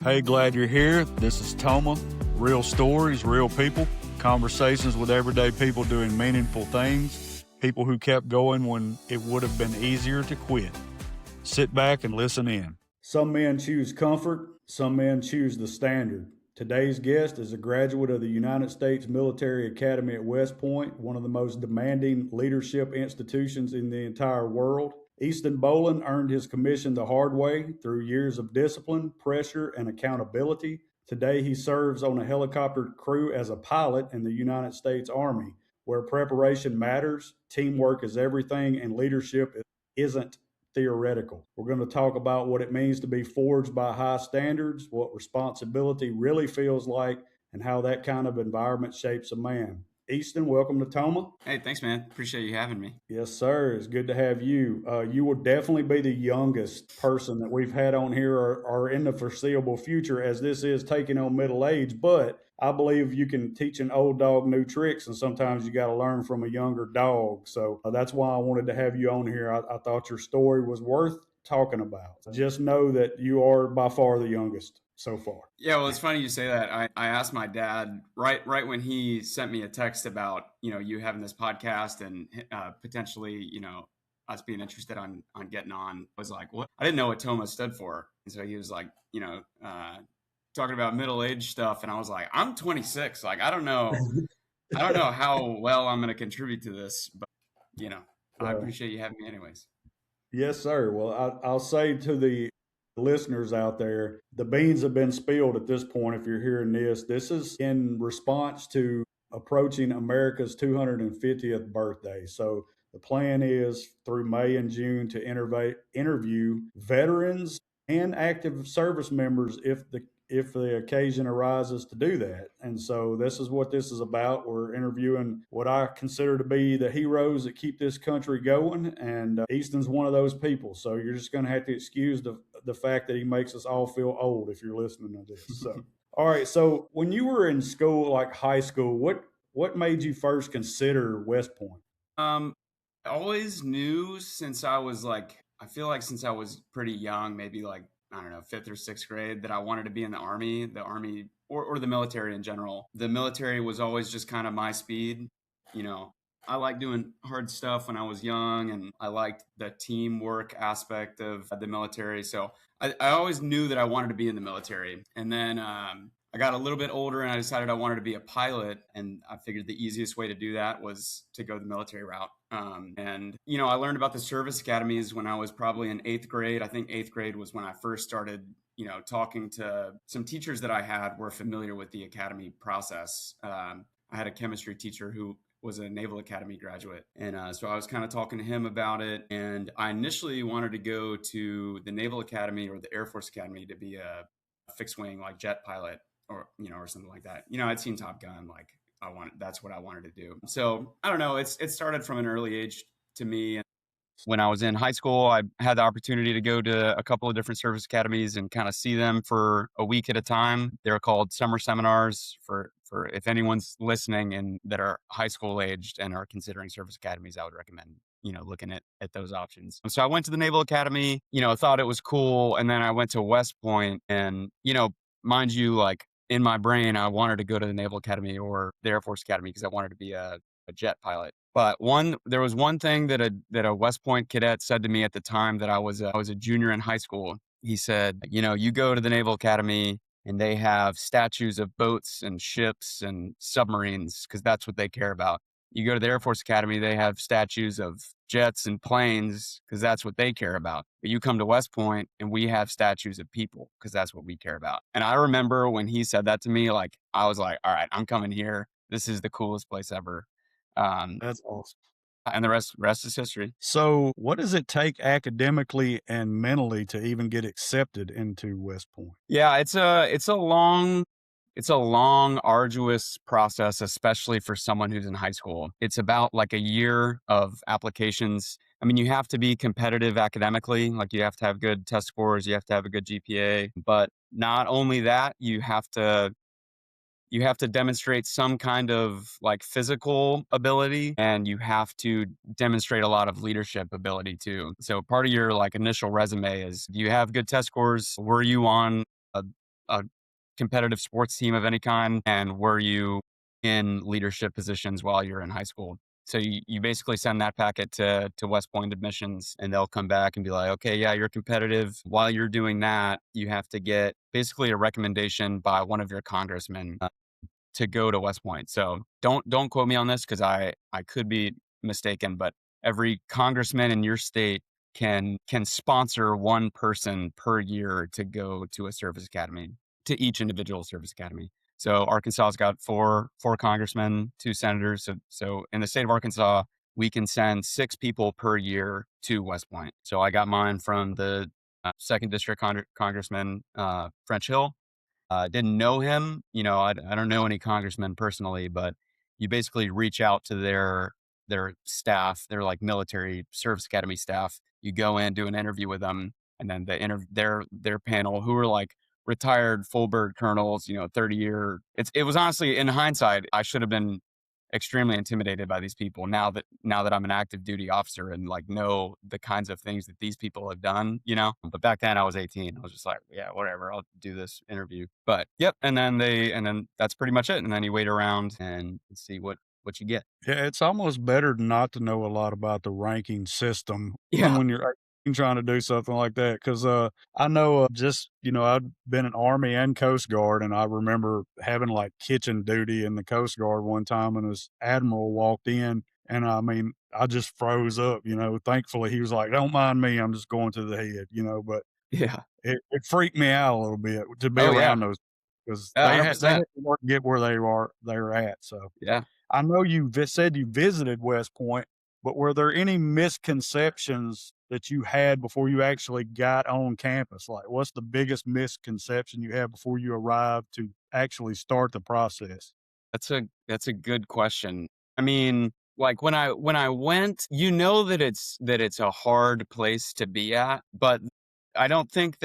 Hey, glad you're here. This is Toma. Real stories, real people, conversations with everyday people doing meaningful things, people who kept going when it would have been easier to quit. Sit back and listen in. Some men choose comfort, some men choose the standard. Today's guest is a graduate of the United States Military Academy at West Point, one of the most demanding leadership institutions in the entire world. Easton Boland earned his commission the hard way through years of discipline, pressure, and accountability. Today, he serves on a helicopter crew as a pilot in the United States Army, where preparation matters, teamwork is everything, and leadership isn't theoretical. We're going to talk about what it means to be forged by high standards, what responsibility really feels like, and how that kind of environment shapes a man. Easton, welcome to Toma. Hey, thanks, man. Appreciate you having me. Yes, sir. It's good to have you. You will definitely be the youngest person that we've had on here or in the foreseeable future, as this is taking on middle age. But I believe you can teach an old dog new tricks, and sometimes you got to learn from a younger dog. So that's why I wanted to have you on here. I thought your story was worth talking about. Just know that you are by far the youngest so far. Yeah, well, it's funny you say that. I asked my dad right when he sent me a text about, you having this podcast and potentially, us being interested on getting on. I was like, what? I didn't know what Toma stood for. And so he was like, talking about middle-aged stuff. And I was like, I'm 26. Like, I don't know how well I'm going to contribute to this, but, I appreciate you having me anyways. Yes, sir. Well, I'll say to the listeners out there, the beans have been spilled at this point. If you're hearing this, this is in response to approaching America's 250th birthday. So the plan is through May and June to interview veterans and active service members if the occasion arises to do that. And so this is what this is about. We're interviewing what I consider to be the heroes that keep this country going. And Easton's one of those people. So you're just going to have to excuse the fact that he makes us all feel old if you're listening to this. So, all right. So when you were in school, like high school, what made you first consider West Point? I always knew since I was since I was pretty young, maybe like, I don't know, 5th or 6th grade, that I wanted to be in the Army or the military in general. The military was always just kind of my speed. I liked doing hard stuff when I was young, and I liked the teamwork aspect of the military. So I always knew that I wanted to be in the military. And then I got a little bit older and I decided I wanted to be a pilot. And I figured the easiest way to do that was to go the military route. I learned about the service academies when I was probably in 8th grade. I think 8th grade was when I first started, talking to some teachers that I had were familiar with the academy process. I had a chemistry teacher who was a Naval Academy graduate. And so I was kind of talking to him about it. And I initially wanted to go to the Naval Academy or the Air Force Academy to be a fixed wing, like jet pilot or something like that. I'd seen Top Gun, like that's what I wanted to do. So I don't know. It started from an early age to me. When I was in high school, I had the opportunity to go to a couple of different service academies and kind of see them for a week at a time. They're called summer seminars for if anyone's listening and that are high school aged and are considering service academies, I would recommend, looking at those options. So I went to the Naval Academy, thought it was cool. And then I went to West Point and, mind you, like in my brain, I wanted to go to the Naval Academy or the Air Force Academy because I wanted to be a jet pilot. But there was one thing that a West Point cadet said to me at the time that I was a junior in high school. He said, you go to the Naval Academy and they have statues of boats and ships and submarines because that's what they care about. You go to the Air Force Academy, they have statues of jets and planes because that's what they care about. But you come to West Point and we have statues of people because that's what we care about. And I remember when he said that to me, like, I was like, all right, I'm coming here. This is the coolest place ever. That's awesome. And the rest is history. So what does it take academically and mentally to even get accepted into West Point? Yeah, it's a long, arduous process, especially for someone who's in high school. It's about like a year of applications. I mean, you have to be competitive academically, like you have to have good test scores, you have to have a good GPA, but not only that, you have to demonstrate some kind of like physical ability, and you have to demonstrate a lot of leadership ability too. So part of your like initial resume is, do you have good test scores? Were you on a competitive sports team of any kind? And were you in leadership positions while you're in high school? So you basically send that packet to West Point admissions, and they'll come back and be like, okay, yeah, you're competitive. While you're doing that, you have to get basically a recommendation by one of your congressmen to go to West Point. So don't quote me on this because I could be mistaken, but every congressman in your state can sponsor one person per year to go to a service academy, to each individual service academy. So Arkansas's got four congressmen, two senators. So in the state of Arkansas, we can send 6 people per year to West Point. So I got mine from the second district congressman, French Hill. Didn't know him. I don't know any congressmen personally, but you basically reach out to their staff, their like military service academy staff. You go in, do an interview with them, and then their panel, who are like retired full bird colonels, 30-year. It was honestly, in hindsight, I should have been extremely intimidated by these people now that I'm an active duty officer and like know the kinds of things that these people have done, But back then I was 18. I was just like, yeah, whatever, I'll do this interview. But yep, and then that's pretty much it. And then you wait around and see what you get. Yeah, it's almost better not to know a lot about the ranking system Yeah. when you're trying to do something like that. Because I know just, I've been in Army and Coast Guard, and I remember having like kitchen duty in the Coast Guard one time, and this admiral walked in, and I mean, I just froze up. Thankfully, he was like, "Don't mind me, I'm just going to the head," but Yeah. it freaked me out a little bit to be Oh yeah. around those because Yeah, they had 100%. to work to get where they were at. So Yeah. I know you said you visited West Point, but were there any misconceptions that you had before you actually got on campus? Like, what's the biggest misconception you had before you arrived to actually start the process? That's a good question. I mean, like when I went, that it's a hard place to be at, but I don't think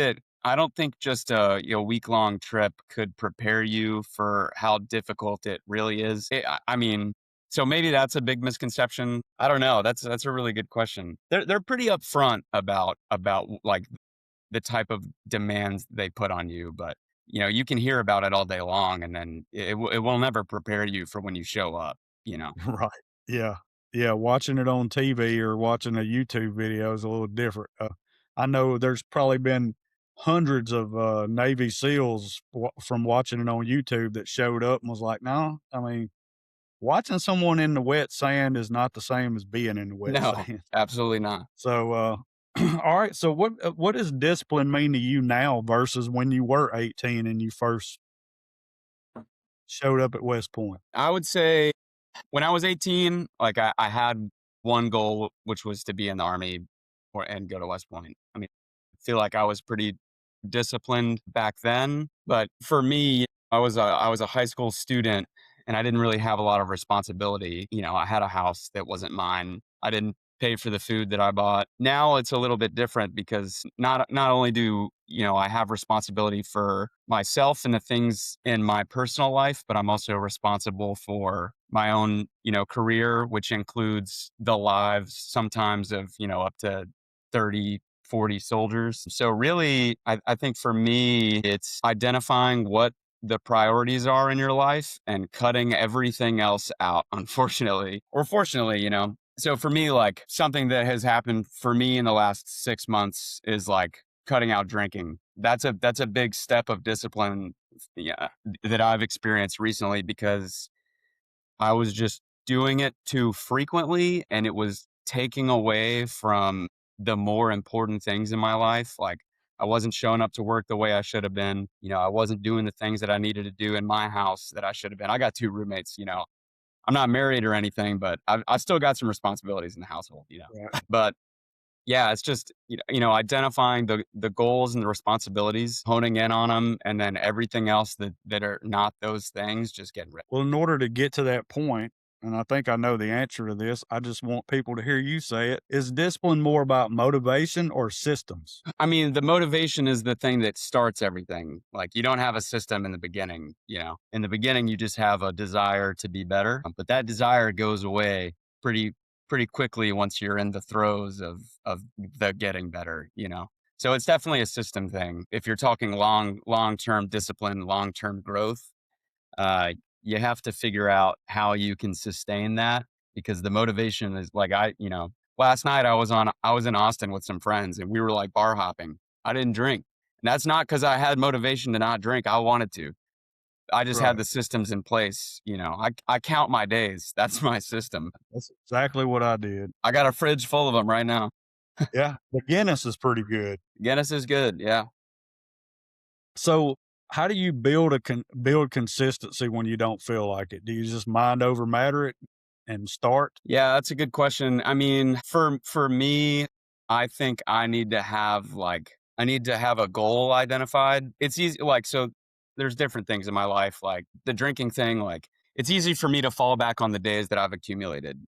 just a week-long trip could prepare you for how difficult it really is. I mean, so maybe that's a big misconception. I don't know. That's a really good question. They're pretty upfront about like the type of demands they put on you, but you can hear about it all day long, and then it will never prepare you for when you show up. You know. Right. Yeah. Yeah, watching it on TV or watching a YouTube video is a little different. I know there's probably been hundreds of, Navy SEALs from watching it on YouTube that showed up and was like, "No, I mean, watching someone in the wet sand is not the same as being in the wet No, sand." absolutely not. So, all right. So what does discipline mean to you now versus when you were 18 and you first showed up at West Point? I would say when I was 18, like I had one goal, which was to be in the army and go to West Point. I mean, I feel like I was pretty disciplined back then, but for me, I was a high school student and I didn't really have a lot of responsibility. I had a house that wasn't mine. I didn't pay for the food that I bought. Now it's a little bit different because not only do I have responsibility for myself and the things in my personal life, but I'm also responsible for my own career, which includes the lives sometimes of up to 30, 40 soldiers. So really, I think for me, it's identifying what the priorities are in your life and cutting everything else out, unfortunately or fortunately. So for me, like something that has happened for me in the last 6 months is like cutting out drinking. That's a big step of discipline, yeah, that I've experienced recently because I was just doing it too frequently and it was taking away from the more important things in my life. Like I wasn't showing up to work the way I should have been. I wasn't doing the things that I needed to do in my house that I should have been. I got two roommates. I'm not married or anything, but I've still got some responsibilities in the household. Right. But yeah, it's just, identifying the goals and the responsibilities, honing in on them, and then everything else that are not those things, just getting rid. Well, in order to get to that point, and I think I know the answer to this, I just want people to hear you say it. Is discipline more about motivation or systems? I mean, the motivation is the thing that starts everything. Like you don't have a system in the beginning. In the beginning, you just have a desire to be better, but that desire goes away pretty pretty quickly once you're in the throes of the getting better. So it's definitely a system thing. If you're talking long-term discipline, long-term growth, uh, you have to figure out how you can sustain that because the motivation is like last night I was in Austin with some friends and we were like bar hopping. I didn't drink. And that's not because I had motivation to not drink. I wanted to. I just had Right. the systems in place. I count my days. That's my system. That's exactly what I did. I got a fridge full of them right now. Yeah. The Guinness is pretty good. Guinness is good. Yeah. So, how do you build consistency when you don't feel like it? Do you just mind over matter it and start? Yeah, that's a good question. I mean, for me, I think I need to have a goal identified. It's easy so there's different things in my life like the drinking thing it's easy for me to fall back on the days that I've accumulated.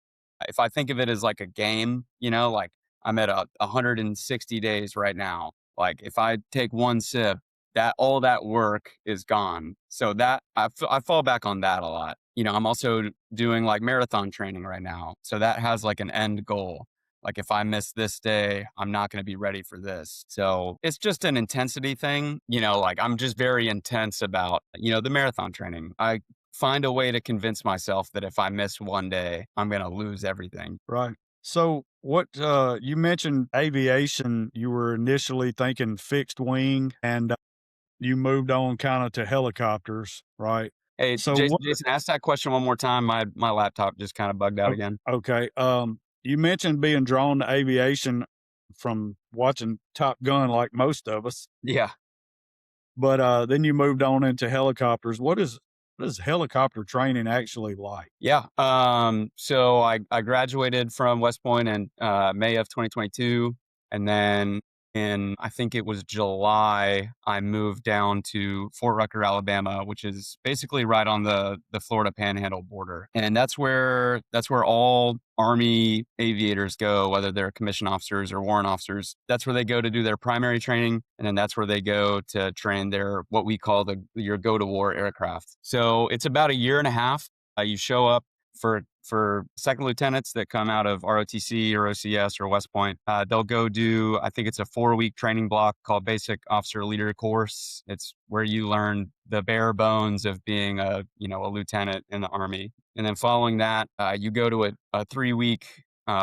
If I think of it as like a game, like I'm at 160 days right now. Like if I take one sip, that all that work is gone. So that I fall back on that a lot. I'm also doing like marathon training right now. So that has like an end goal. Like if I miss this day, I'm not going to be ready for this. So it's just an intensity thing. Like I'm just very intense about, the marathon training. I find a way to convince myself that if I miss one day, I'm going to lose everything. Right. So, what you mentioned aviation, you were initially thinking fixed wing and you moved on kind of to helicopters, right? Hey, So, Jason, what Jason, ask that question one more time. My laptop just kind of bugged out o- again. okay, you mentioned being drawn to aviation from watching Top Gun like most of us, Yeah. but then you moved on into helicopters. What is helicopter training actually like? Yeah. So I graduated from West Point in May of 2022. And then in, I think it was July, I moved down to Fort Rucker, Alabama, which is basically right on the Florida Panhandle border. And that's where all Army aviators go, whether they're commissioned officers or warrant officers. That's where they go to do their primary training. And then that's where they go to train their what we call your go to war aircraft. So it's about a year and a half. You show up for second lieutenants that come out of ROTC or OCS or West Point. They'll go do, I think it's a 4-week training block called Basic Officer Leader Course. It's where you learn the bare bones of being a lieutenant in the Army. And then following that, you go to a 3-week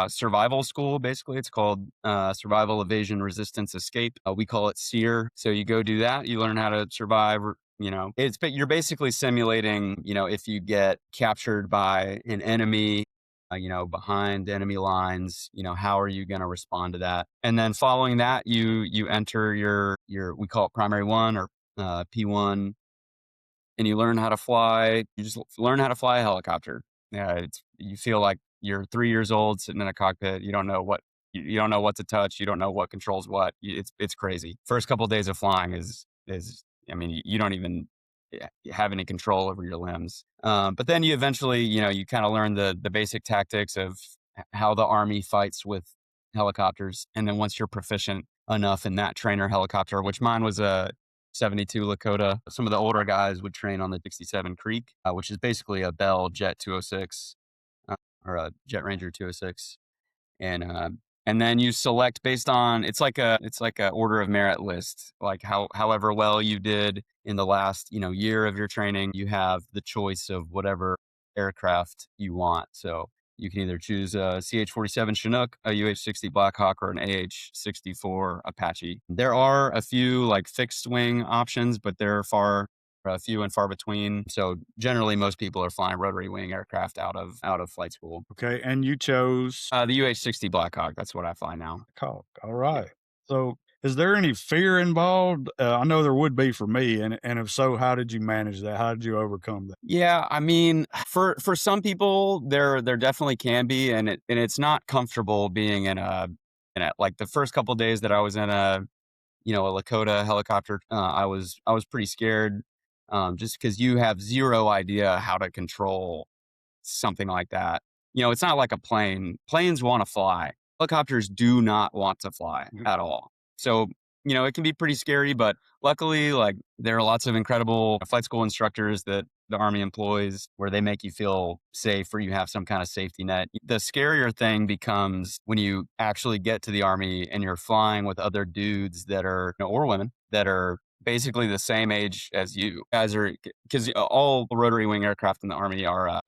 survival school. Basically, it's called Survival, Evasion, Resistance, Escape. We call it SEER. So you go do that. You learn how to survive. But you're basically simulating. If you get captured by an enemy. Behind enemy lines, how are you going to respond to that? And then following that, you enter your we call it primary one or P1, and you learn how to fly. You just learn how to fly a helicopter. Yeah, you feel like you're 3 years old sitting in a cockpit. You don't know you don't know what to touch. You don't know what controls what. It's crazy. First couple of days of flying is I mean you don't even have any control over your limbs. But then you eventually you kind of learn the basic tactics of how the Army fights with helicopters, and then once you're proficient enough in that trainer helicopter, which mine was a 72 Lakota. Some of the older guys would train on the 67 Creek, which is basically a Bell Jet 206 or a Jet Ranger 206. And then you select based on it's like a order of merit list. Like however well you did in the last year of your training, you have the choice of whatever aircraft you want. So you can either choose a CH-47 Chinook, a UH-60 Blackhawk, or an AH-64 Apache. There are a few like fixed wing options, but they're few and far between. So generally, most people are flying rotary wing aircraft out of flight school. Okay, and you chose The UH-60 Blackhawk. That's what I fly now. Hawk. All Yeah. right. So, is there any fear involved? I know there would be for me, and if so, how did you manage that? How did you overcome that? Yeah, I mean, for some people, there definitely can be, and it's not comfortable being in a like the first couple days that I was in a Lakota helicopter. I was pretty scared, just because you have zero idea how to control something like that. It's not like a plane. Planes want to fly. Helicopters do not want to fly Mhm. at all. So it can be pretty scary, but luckily, like, there are lots of incredible flight school instructors that the Army employs where they make you feel safe or you have some kind of safety net. The scarier thing becomes when you actually get to the Army and you're flying with other dudes that are, or women that are basically the same age as you guys are, because all rotary wing aircraft in the Army are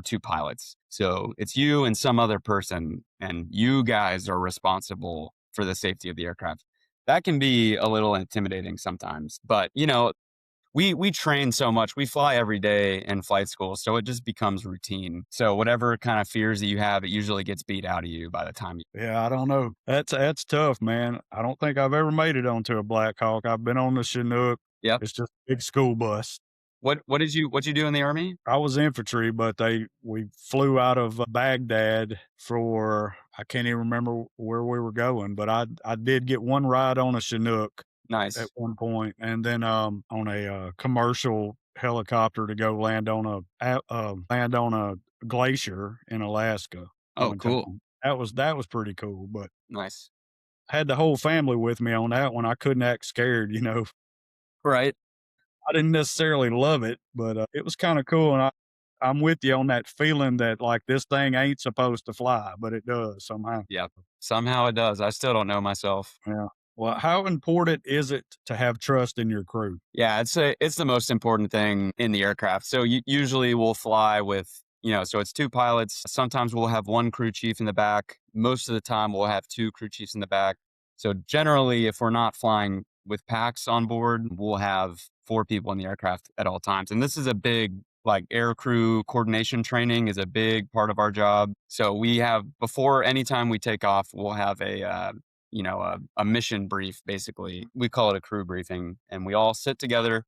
two pilots. So it's you and some other person, and you guys are responsible for the safety of the aircraft. That can be a little intimidating sometimes, but we train so much. We fly every day in flight school, so it just becomes routine. So whatever kind of fears that you have, it usually gets beat out of you by the time you. Yeah, I don't know. That's tough, man. I don't think I've ever made it onto a Black Hawk. I've been on the Chinook. Yep. It's just a big school bus. What you do in the Army? I was infantry, but we flew out of Baghdad for I can't even remember where we were going, but I did get one ride on a Chinook at Nice. one point, and then on a commercial helicopter to go land on a glacier in Alaska Oh, one cool. time. That was pretty cool, but Nice. I had the whole family with me on that one. I couldn't act scared, you know. Right. I didn't necessarily love it, but it was kind of cool, and I'm with you on that feeling that like this thing ain't supposed to fly, but it does somehow. Yep. Somehow it does. I still don't know myself. Yeah. Well, how important is it to have trust in your crew? Yeah, it's the most important thing in the aircraft. So usually we'll fly with, so it's two pilots. Sometimes we'll have one crew chief in the back. Most of the time we'll have two crew chiefs in the back. So generally, if we're not flying with packs on board, we'll have four people in the aircraft at all times. And this is a big, like, air crew coordination training is a big part of our job. So we have, before any time we take off, we'll have a mission brief. Basically, we call it a crew briefing, and we all sit together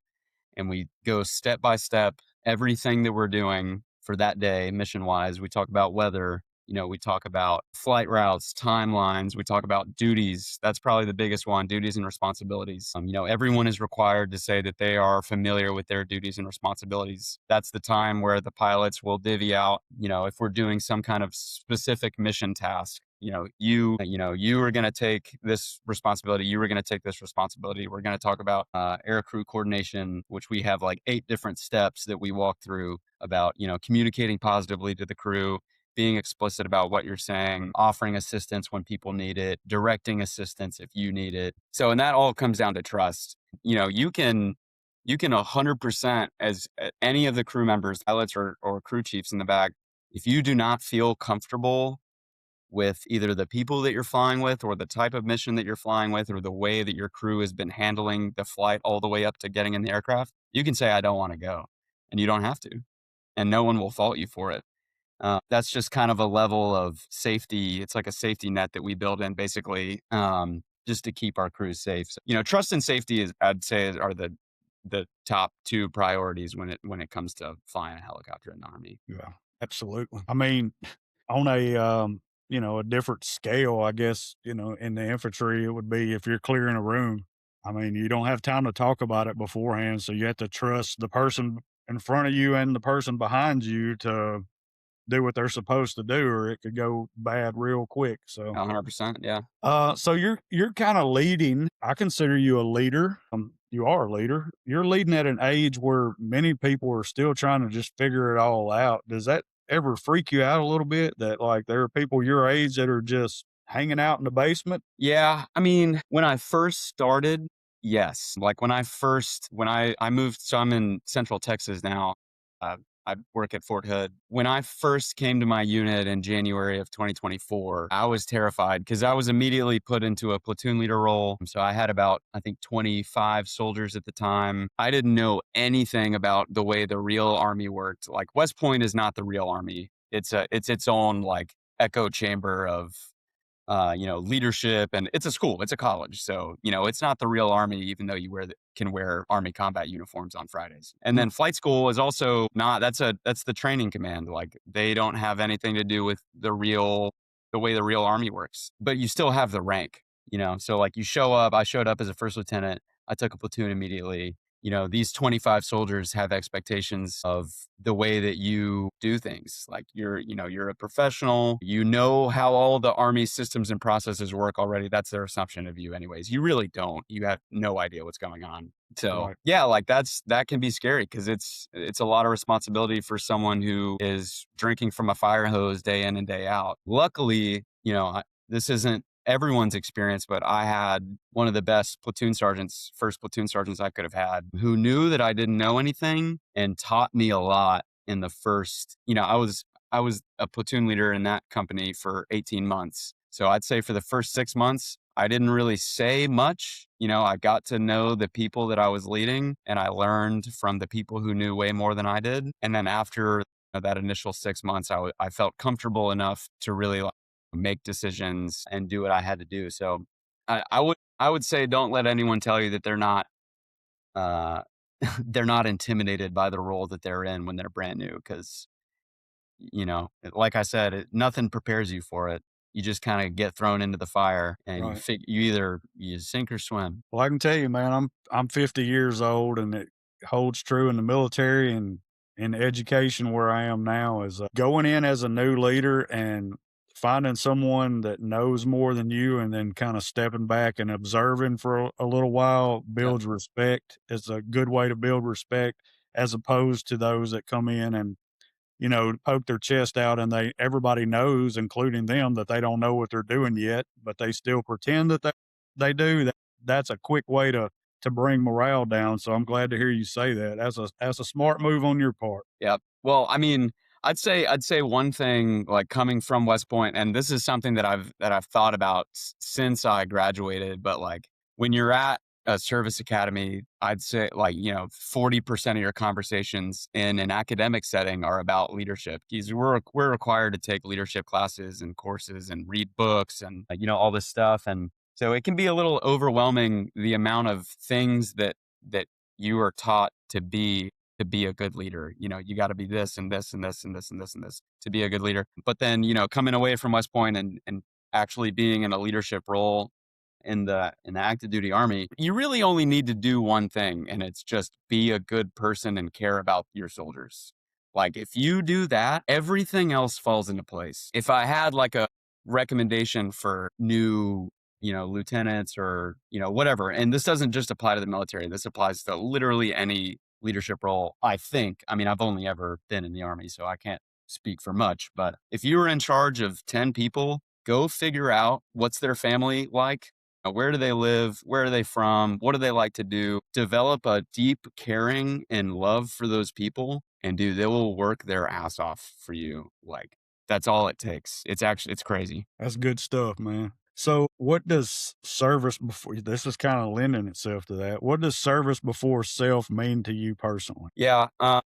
and we go step by step everything that we're doing for that day, mission wise. We talk about weather. We talk about flight routes, timelines. We talk about duties. That's probably the biggest one, duties and responsibilities. Everyone is required to say that they are familiar with their duties and responsibilities. That's the time where the pilots will divvy out, if we're doing some kind of specific mission task. You are going to take this responsibility. You are going to take this responsibility. We're going to talk about air crew coordination, which we have like 8 different steps that we walk through about, communicating positively to the crew, being explicit about what you're saying, offering assistance when people need it, directing assistance if you need it. So, and that all comes down to trust. You can 100% as any of the crew members, pilots or crew chiefs in the back, if you do not feel comfortable with either the people that you're flying with or the type of mission that you're flying with or the way that your crew has been handling the flight all the way up to getting in the aircraft, you can say, I don't want to go. And you don't have to. And no one will fault you for it. That's just kind of a level of safety. It's like a safety net that we build in basically, just to keep our crews safe. So, trust and safety I'd say, are the top 2 priorities when it comes to flying a helicopter in the Army. Yeah, absolutely. I mean, on a different scale, I guess, in the infantry, it would be if you're clearing a room. I mean, you don't have time to talk about it beforehand, so you have to trust the person in front of you and the person behind you to do what they're supposed to do, or it could go bad real quick. So 100%. Yeah. so you're kind of leading. I consider you a leader. You are a leader. You're leading at an age where many people are still trying to just figure it all out. Does that ever freak you out a little bit that like there are people your age that are just hanging out in the basement? Yeah, I mean, when I first started, yes. Like when I moved, so I'm in Central Texas now. Uh, I work at Fort Hood. When I first came to my unit in January of 2024, I was terrified because I was immediately put into a platoon leader role. So I had about, I think, 25 soldiers at the time. I didn't know anything about the way the real Army worked. Like, West Point is not the real Army. It's its own like echo chamber of leadership, and it's a school, it's a college. So, it's not the real Army, even though can wear Army combat uniforms on Fridays. And Mm, then flight school is also not, that's the training command. Like, they don't have anything to do with the way the real Army works, but you still have the rank, so like I showed up as a first lieutenant. I took a platoon immediately. these 25 soldiers have expectations of the way that you do things. Like you're a professional, how all the Army systems and processes work already. That's their assumption of you anyways. You really don't. You have no idea what's going on. So Right. yeah, like that can be scary because it's a lot of responsibility for someone who is drinking from a fire hose day in and day out. Luckily, this isn't everyone's experience, but I had one of the best first platoon sergeants I could have had, who knew that I didn't know anything and taught me a lot in the first, I was a platoon leader in that company for 18 months. So I'd say for the first 6 months, I didn't really say much. I got to know the people that I was leading, and I learned from the people who knew way more than I did. And then after that initial 6 months, I felt comfortable enough to really make decisions and do what I had to do. So I would say don't let anyone tell you that they're not uh, they're not intimidated by the role that they're in when they're brand new, because like I said, nothing prepares you for it. You just kind of get thrown into the fire, and Right. you either you sink or swim. Well, I can tell you, man, I'm 50 years old, and it holds true in the military and in education where I am now is going in as a new leader and finding someone that knows more than you, and then kind of stepping back and observing for a little while Yep. builds respect. It's a good way to build respect as opposed to those that come in and poke their chest out, and everybody knows, including them, that they don't know what they're doing yet, but they still pretend that they do. That's a quick way to bring morale down. So I'm glad to hear you say that. That's a smart move on your part. Yep. Well, I mean, I'd say one thing, like coming from West Point, and this is something that I've thought about since I graduated, but like when you're at a service academy, I'd say, like, 40% of your conversations in an academic setting are about leadership. Because we're required to take leadership classes and courses and read books and all this stuff. And so it can be a little overwhelming, the amount of things that you are taught to be a good leader. You got to be this and this and this and this and this and this to be a good leader. But then, coming away from West Point and actually being in a leadership role in the active duty Army, you really only need to do one thing, and it's just be a good person and care about your soldiers. Like if you do that, everything else falls into place. If I had like a recommendation for new lieutenants or whatever, and this doesn't just apply to the military, this applies to literally any leadership role, I think. I mean, I've only ever been in the Army, so I can't speak for much, but if you were in charge of 10 people, go figure out what's their family like. Where do they live? Where are they from? What do they like to do? Develop a deep caring and love for those people, and dude, they will work their ass off for you. Like that's all it takes. It's crazy. That's good stuff, man. So, what does service before this is kind of lending itself to that? What does service before self mean to you personally? Yeah, man,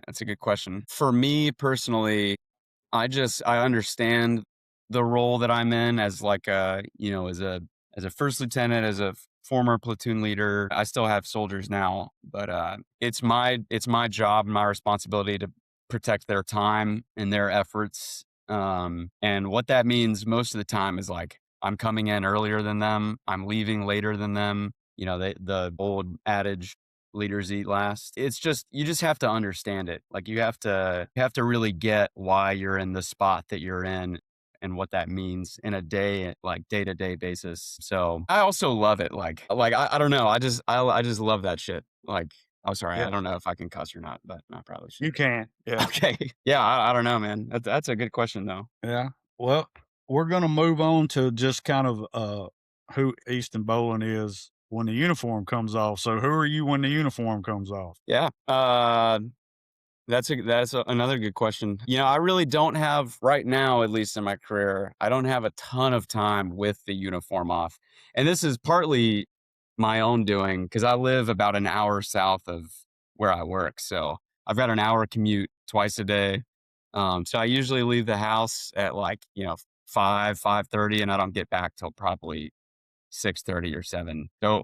that's a good question. For me personally, I understand the role that I'm in as like as a first lieutenant, as a former platoon leader. I still have soldiers now, but it's my job and my responsibility to protect their time and their efforts. And what that means most of the time is like I'm coming in earlier than them, I'm leaving later than them. The old adage, leaders eat last. It's just you just have to understand it. Like you have to really get why you're in the spot that you're in and what that means in a day-to-day basis. So I also love it. Like I don't know. I just love that shit. Like, I'm sorry, Yeah, I don't know if I can cuss or not, but I probably you should. can. Yeah. Okay. Yeah, I don't know, man. That's a good question though. Yeah. Well, we're gonna move on to just kind of who Easton Bowling is when the uniform comes off. So who are you when the uniform comes off? Yeah. Another good question. I really don't have right now, at least in my career, I don't have a ton of time with the uniform off. And this is partly my own doing because I live about an hour south of where I work. So I've got an hour commute twice a day. So I usually leave the house at 5:30, and I don't get back till probably 6:30 or 7. So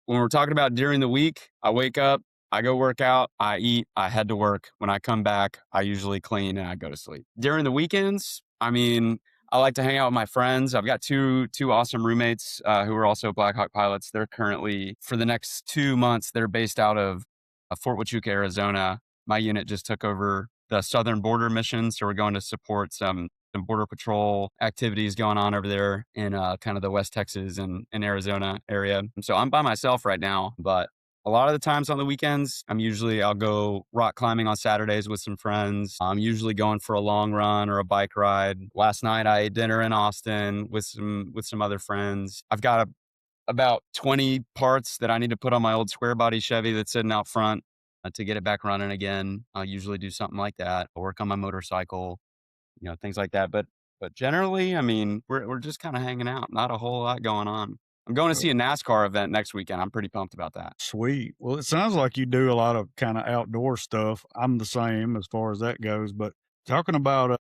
when we're talking about during the week, I wake up, I go work out, I eat, I head to work. When I come back, I usually clean and I go to sleep. During the weekends, I mean, I like to hang out with my friends. I've got two awesome roommates who are also Black Hawk pilots. They're currently, for the next 2 months, they're based out of Fort Rucker, Arizona. My unit just took over the southern border mission, so we're going to support some border patrol activities going on over there in kind of the West Texas and Arizona area. And so I'm by myself right now, but a lot of the times on the weekends, I'll go rock climbing on Saturdays with some friends. I'm usually going for a long run or a bike ride. Last night I ate dinner in Austin with some other friends. I've got about 20 parts that I need to put on my old square body Chevy that's sitting out front to get it back running again. I'll usually do something like that, work on my motorcycle, things like that. But generally, I mean, we're just kind of hanging out. Not a whole lot going on. I'm going to see a NASCAR event next weekend. I'm pretty pumped about that. Sweet. Well, it sounds like you do a lot of kind of outdoor stuff. I'm the same as far as that goes. But talking about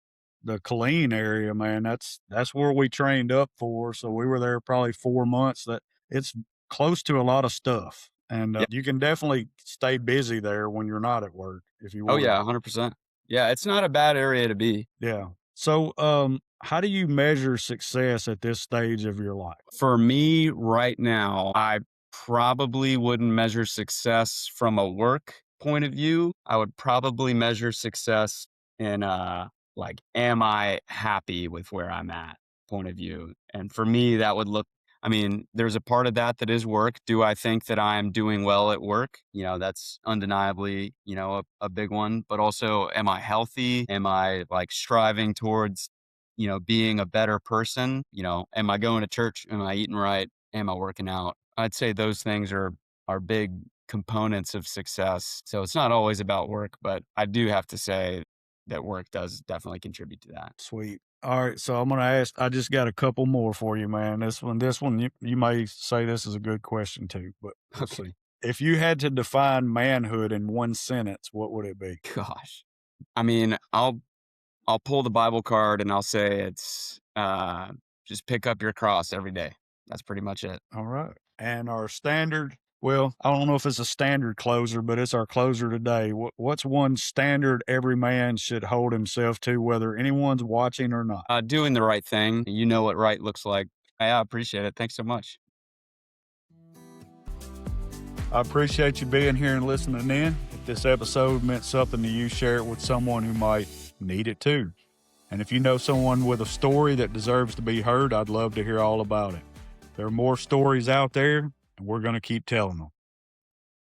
the Killeen area, man, that's where we trained up for. So we were there probably 4 months. That it's close to a lot of stuff, and Yeah. you can definitely stay busy there when you're not at work if you Oh want. yeah, 100%. Yeah, it's not a bad area to be. Yeah. So, how do you measure success at this stage of your life? For me right now, I probably wouldn't measure success from a work point of view. I would probably measure success in like, am I happy with where I'm at point of view. And for me, that would look, I mean, there's a part of that is work. Do I think that I'm doing well at work? That's undeniably, a big one. But also, am I healthy? Am I like striving towards being a better person? Am I going to church? Am I eating right? Am I working out? I'd say those things are big components of success. So it's not always about work, but I do have to say that work does definitely contribute to that. Sweet. All right, so I'm gonna ask. I just got a couple more for you, man. This one, you may say this is a good question too, but we'll Okay. see. If you had to define manhood in one sentence, what would it be? Gosh. I mean, I'll pull the Bible card and I'll say it's just pick up your cross every day. That's pretty much it. All right. And our standard, well, I don't know if it's a standard closer, but it's our closer today. What's one standard every man should hold himself to, whether anyone's watching or not? Doing the right thing. You know what right looks like. I appreciate it. Thanks so much. I appreciate you being here and listening in. If this episode meant something to you, share it with someone who might need it too. And if you know someone with a story that deserves to be heard, I'd love to hear all about it. There are more stories out there, and we're going to keep telling them.